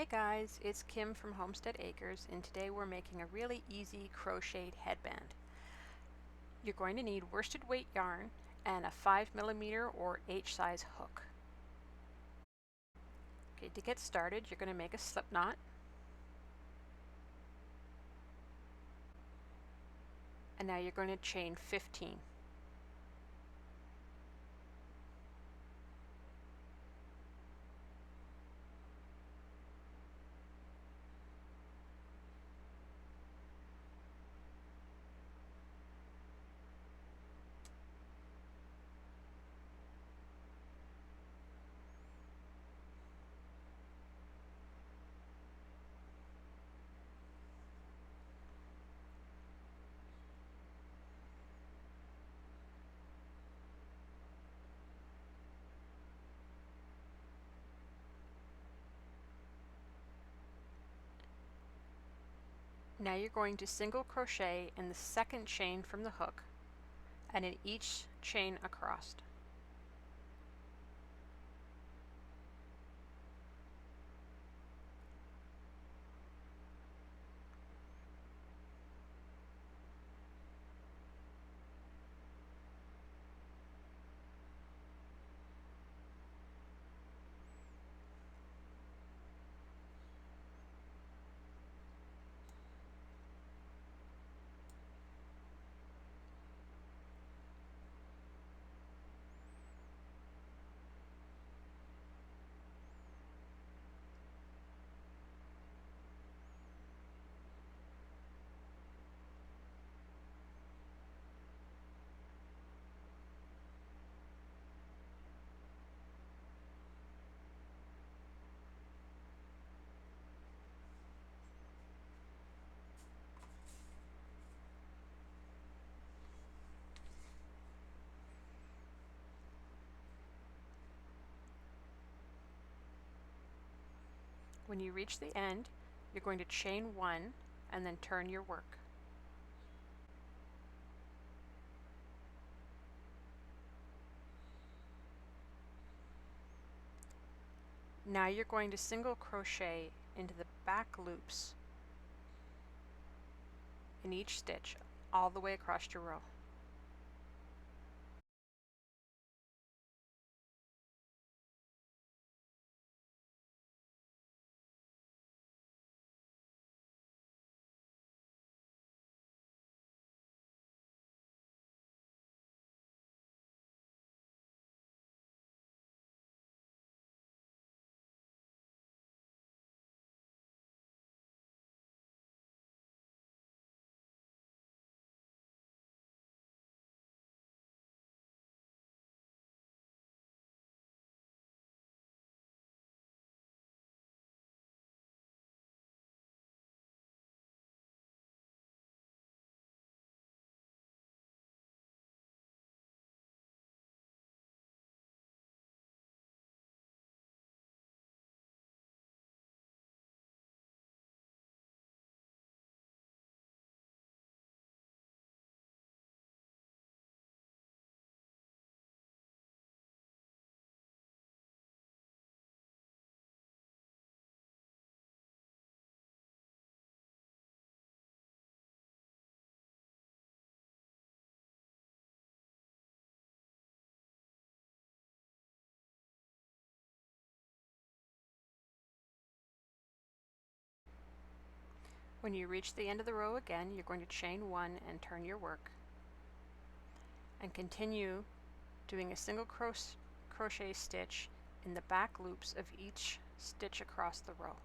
Hey guys, it's Kim from Homestead Acres, and today we're making a really easy crocheted headband. You're going to need worsted weight yarn and a 5mm or H size hook. Okay, to get started, you're going to make a slip knot. And now you're going to chain 15. Now you're going to single crochet in the second chain from the hook and in each chain across. When you reach the end, you're going to chain 1 and then turn your work. Now you're going to single crochet into the back loops in each stitch all the way across your row. When you reach the end of the row again, you're going to chain 1 and turn your work, and continue doing a single crochet stitch in the back loops of each stitch across the row.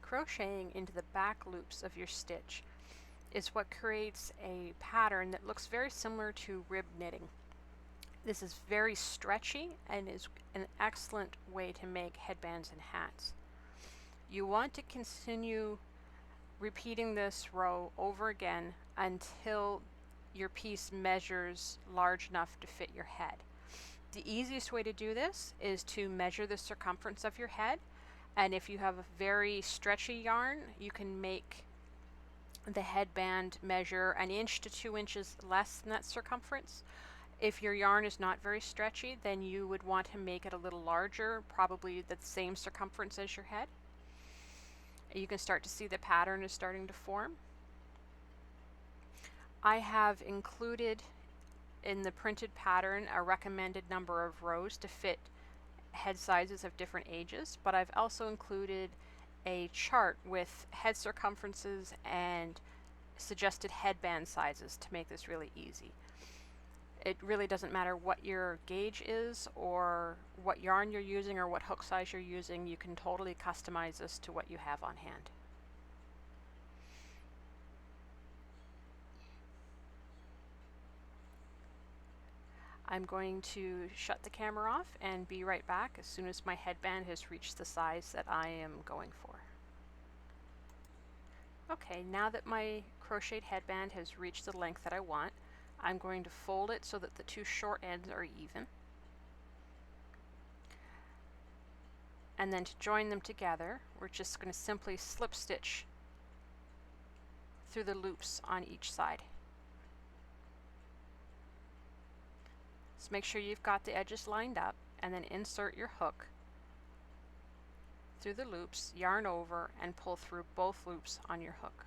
crocheting into the back loops of your stitch is what creates a pattern that looks very similar to rib knitting. This is very stretchy and is an excellent way to make headbands and hats. You want to continue repeating this row over again until your piece measures large enough to fit your head. The easiest way to do this is to measure the circumference of your head, and if you have a very stretchy yarn, you can make the headband measure 1 inch to 2 inches less than that circumference. If your yarn is not very stretchy, then you would want to make it a little larger, probably the same circumference as your head. You can start to see the pattern is starting to form. I have included in the printed pattern a recommended number of rows to fit head sizes of different ages, but I've also included a chart with head circumferences and suggested headband sizes to make this really easy. It really doesn't matter what your gauge is or what yarn you're using or what hook size you're using. You can totally customize this to what you have on hand. I'm going to shut the camera off and be right back as soon as my headband has reached the size that I am going for. Okay, now that my crocheted headband has reached the length that I want, I'm going to fold it so that the two short ends are even. And then to join them together, we're just going to simply slip stitch through the loops on each side. So make sure you've got the edges lined up, and then insert your hook through the loops, yarn over, and pull through both loops on your hook.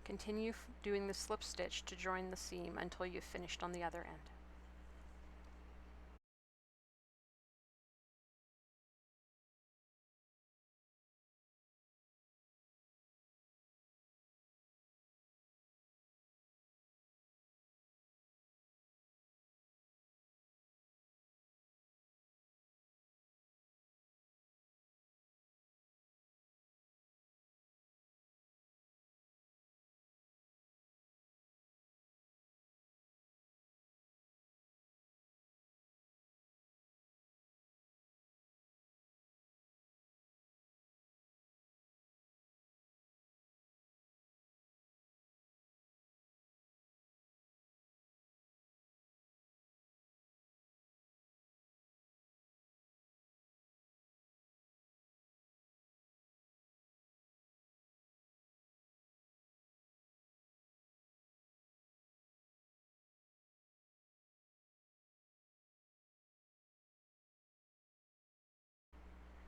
Continue doing the slip stitch to join the seam until you've finished on the other end.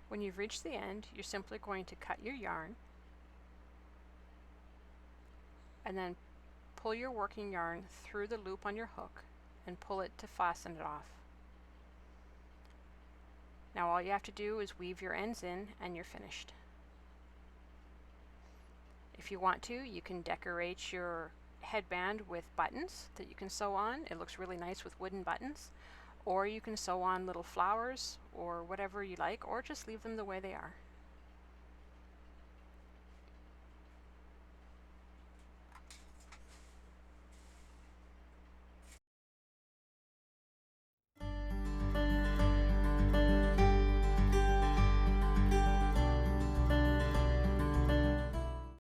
When you've reached the end, you're simply going to cut your yarn and then pull your working yarn through the loop on your hook and pull it to fasten it off. Now all you have to do is weave your ends in and you're finished. If you want to, you can decorate your headband with buttons that you can sew on. It looks really nice with wooden buttons. Or you can sew on little flowers or whatever you like, or just leave them the way they are.